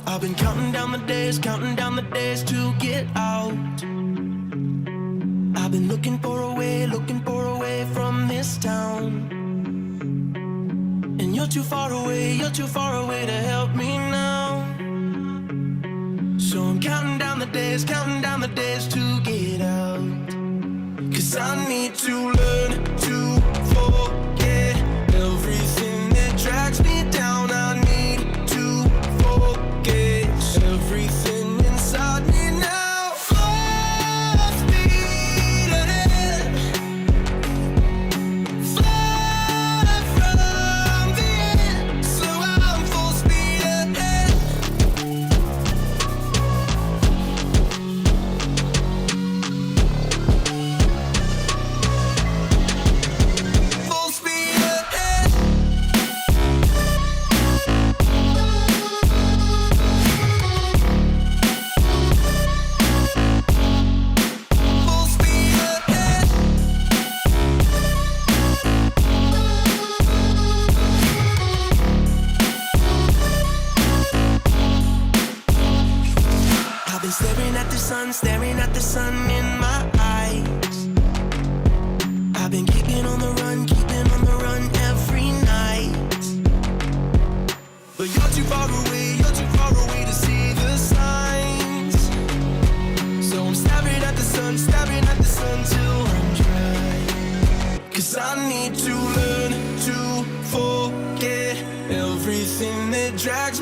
I've been counting down the days to get out. I've been looking for a way from this town. And you're too far away to help me now. So I'm counting down the days to get out. 'Cause I need to learn to forget everything that drags me down. I need to forget everything inside me now. Full speed ahead, far from the end. So I'm full speed ahead. Full speed ahead. Full speed ahead. I've been staring at the sun in my eyes. I've been keeping on the run every night. But you're too far away to see the signs. So I'm staring at the sun till I'm dry. 'Cause I need to learn to forget everything that drags